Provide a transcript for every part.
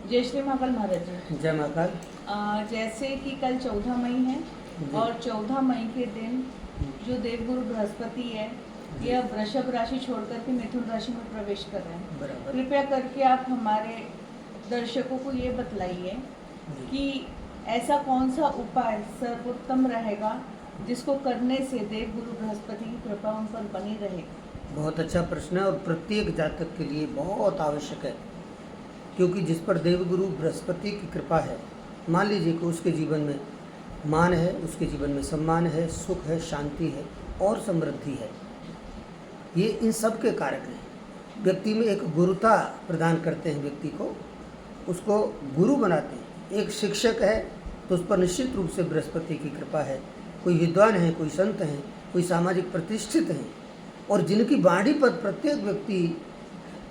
जय श्री महाकाल महाराज जी। जय महाकाल। जैसे कि कल 14 मई है और 14 मई के दिन जो देवगुरु बृहस्पति है यह वृषभ राशि छोड़कर के मिथुन राशि में प्रवेश कर रहे हैं। बराबर। कृपया करके आप हमारे दर्शकों को ये बतलाइए कि ऐसा कौन सा उपाय सर्वोत्तम रहेगा जिसको करने से देवगुरु बृहस्पति की कृपा उन पर बनी रहेगी। बहुत अच्छा प्रश्न है और प्रत्येक जातक के लिए बहुत आवश्यक है, क्योंकि जिस पर देवगुरु बृहस्पति की कृपा है, मान लीजिए कि उसके जीवन में मान है, उसके जीवन में सम्मान है, सुख है, शांति है और समृद्धि है। ये इन सब के कारक हैं। व्यक्ति में एक गुरुता प्रदान करते हैं, व्यक्ति को उसको गुरु बनाते हैं। एक शिक्षक है तो उस पर निश्चित रूप से बृहस्पति की कृपा है। कोई विद्वान है, कोई संत हैं, कोई सामाजिक प्रतिष्ठित हैं और जिनकी वाणी पर प्रत्येक व्यक्ति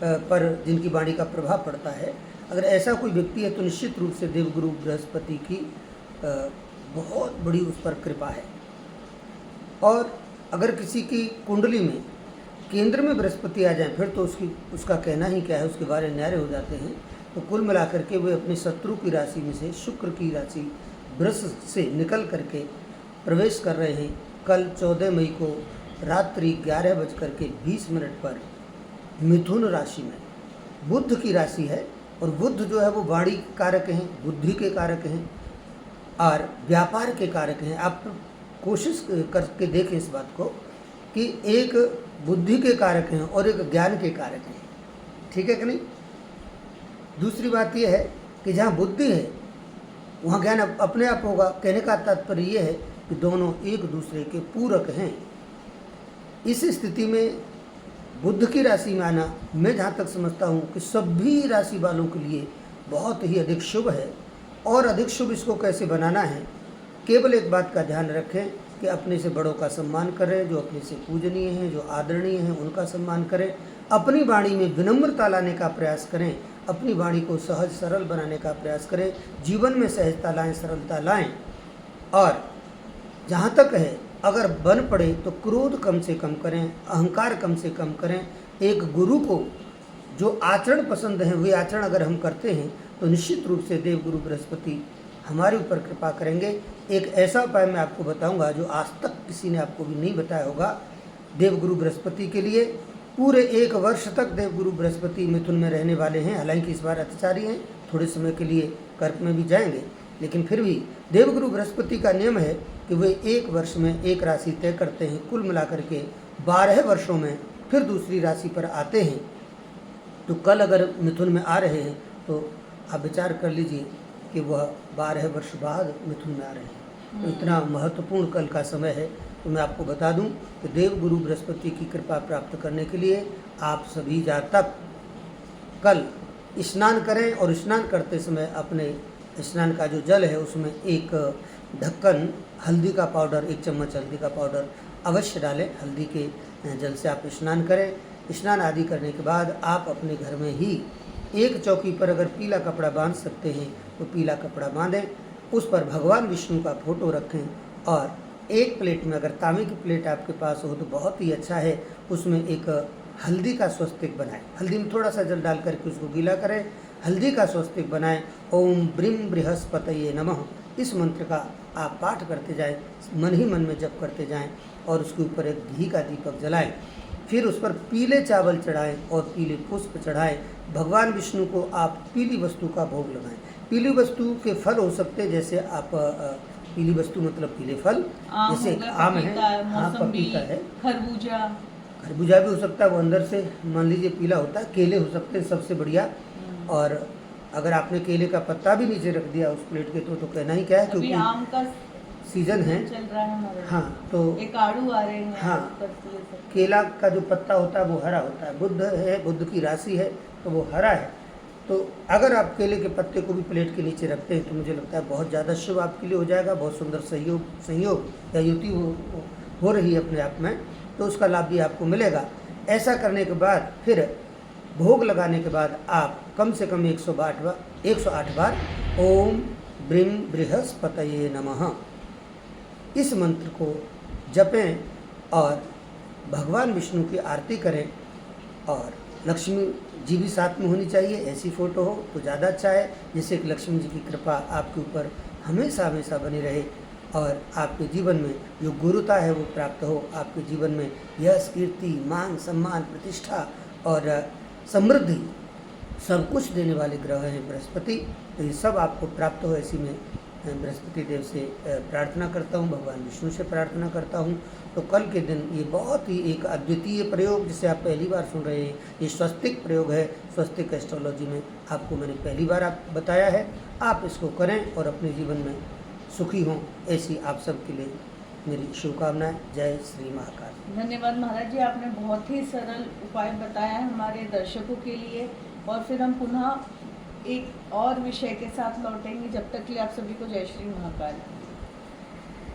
पर जिनकी वाणी का प्रभाव पड़ता है, अगर ऐसा कोई व्यक्ति है तो निश्चित रूप से देवगुरु बृहस्पति की बहुत बड़ी उस पर कृपा है। और अगर किसी की कुंडली में केंद्र में बृहस्पति आ जाए फिर तो उसका कहना ही क्या है, उसके बारे न्यारे हो जाते हैं। तो कुल मिलाकर के वे अपने शत्रु की राशि में से शुक्र की राशि वृष से निकल करके प्रवेश कर रहे हैं। कल 14 मई को रात्रि 11:20 पर मिथुन राशि में। बुध की राशि है और बुध जो है वो वाणी के कारक हैं, बुद्धि के कारक हैं और व्यापार के कारक हैं। आप कोशिश करके देखें इस बात को कि एक बुद्धि के कारक हैं और एक ज्ञान के कारक हैं, ठीक है कि नहीं। दूसरी बात यह है कि जहाँ बुद्धि है वहाँ ज्ञान अपने आप होगा। कहने का तात्पर्य यह है कि दोनों एक दूसरे के पूरक हैं। इस स्थिति में बुध की राशि में आना, मैं जहाँ तक समझता हूँ कि सभी राशि वालों के लिए बहुत ही अधिक शुभ है। और अधिक शुभ इसको कैसे बनाना है, केवल एक बात का ध्यान रखें कि अपने से बड़ों का सम्मान करें, जो अपने से पूजनीय हैं, जो आदरणीय हैं, उनका सम्मान करें। अपनी वाणी में विनम्रता लाने का प्रयास करें, अपनी वाणी को सहज सरल बनाने का प्रयास करें, जीवन में सहजता लाएं, सरलता लाएं। और जहाँ तक है अगर बन पड़े तो क्रोध कम से कम करें, अहंकार कम से कम करें। एक गुरु को जो आचरण पसंद है वही आचरण अगर हम करते हैं तो निश्चित रूप से देवगुरु बृहस्पति हमारे ऊपर कृपा करेंगे। एक ऐसा उपाय मैं आपको बताऊंगा जो आज तक किसी ने आपको भी नहीं बताया होगा। देवगुरु बृहस्पति के लिए पूरे 1 वर्ष तक देवगुरु बृहस्पति मिथुन में रहने वाले हैं। हालांकि इस बार अतिचारी हैं, थोड़े समय के लिए कर्क में भी जाएंगे, लेकिन फिर भी देवगुरु बृहस्पति का नियम है कि वे 1 वर्ष में एक राशि तय करते हैं। कुल मिलाकर के 12 वर्षों में फिर दूसरी राशि पर आते हैं। तो कल अगर मिथुन में आ रहे हैं तो आप विचार कर लीजिए कि वह 12 वर्ष बाद मिथुन में आ रहे हैं। तो इतना महत्वपूर्ण कल का समय है। तो मैं आपको बता दूं कि देवगुरु बृहस्पति की कृपा प्राप्त करने के लिए आप सभी जातक कल स्नान करें और स्नान करते समय अपने स्नान का जो जल है उसमें एक ढक्कन हल्दी का पाउडर, 1 चम्मच हल्दी का पाउडर अवश्य डालें। हल्दी के जल से आप स्नान करें। स्नान आदि करने के बाद आप अपने घर में ही एक चौकी पर अगर पीला कपड़ा बांध सकते हैं तो पीला कपड़ा बांधें। उस पर भगवान विष्णु का फोटो रखें और एक प्लेट में, अगर तांबे की प्लेट आपके पास हो तो बहुत ही अच्छा है, उसमें एक हल्दी का स्वस्तिक बनाएं। हल्दी में थोड़ा सा जल डाल करके उसको गीला करें, हल्दी का स्वस्तिक बनाएं। ओम ब्रीं बृहस्पतये नमः, इस मंत्र का आप पाठ करते जाएं, मन ही मन में जप करते जाएं और उसके ऊपर एक घी का दीपक जलाएं। फिर उस पर पीले चावल चढ़ाएं और पीले पुष्प चढ़ाएं। भगवान विष्णु को आप पीली वस्तु का भोग लगाएं। पीली वस्तु के फल हो सकते हैं, जैसे आप पीली वस्तु मतलब पीले फल, जैसे आम है, हाँ पपीता है, खरबूजा भी हो सकता है, वो अंदर से मान लीजिए पीला होता है। केले हो सकते हैं सबसे बढ़िया। और अगर आपने केले का पत्ता भी नीचे रख दिया उस प्लेट के तो कहना ही क्या है, क्योंकि आम का सीजन है, चल रहा है हमारा। हाँ तो एक आड़ू आ रहे हैं। हाँ, केला का जो पत्ता होता है वो हरा होता है। बुध है, बुध की राशि है तो वो हरा है। तो अगर आप केले के पत्ते को भी प्लेट के नीचे रखते हैं तो मुझे लगता है बहुत ज़्यादा शुभ आपके लिए हो जाएगा। बहुत सुंदर संयोग या युति हो रही है अपने आप में, तो उसका लाभ भी आपको मिलेगा। ऐसा करने के बाद फिर भोग लगाने के बाद आप कम से कम 108 बार ओम ब्रीं बृहस्पतये नमः इस मंत्र को जपें और भगवान विष्णु की आरती करें और लक्ष्मी जी भी साथ में होनी चाहिए, ऐसी फ़ोटो हो तो ज़्यादा अच्छा है, जिससे कि लक्ष्मी जी की कृपा आपके ऊपर हमेशा हमेशा बनी रहे और आपके जीवन में जो गुरुता है वो प्राप्त हो, आपके जीवन में यश, कीर्ति, मान, सम्मान, प्रतिष्ठा और समृद्धि सब कुछ देने वाले ग्रह हैं बृहस्पति। तो ये सब आपको प्राप्त हो, ऐसी मैं बृहस्पति देव से प्रार्थना करता हूँ, भगवान विष्णु से प्रार्थना करता हूँ। तो कल के दिन ये बहुत ही एक अद्वितीय प्रयोग जिसे आप पहली बार सुन रहे हैं, ये स्वस्तिक प्रयोग है। स्वस्तिक एस्ट्रोलॉजी में आपको मैंने पहली बार आप बताया है, आप इसको करें और अपने जीवन में सुखी हों, ऐसी आप सबके लिए मेरी शुभकामनाएं। जय श्री महाकाल। धन्यवाद महाराज जी, आपने बहुत ही सरल उपाय बताया है हमारे दर्शकों के लिए। और फिर हम पुनः एक और विषय के साथ लौटेंगे। जब तक के लिए आप सभी को जय श्री महाकाल।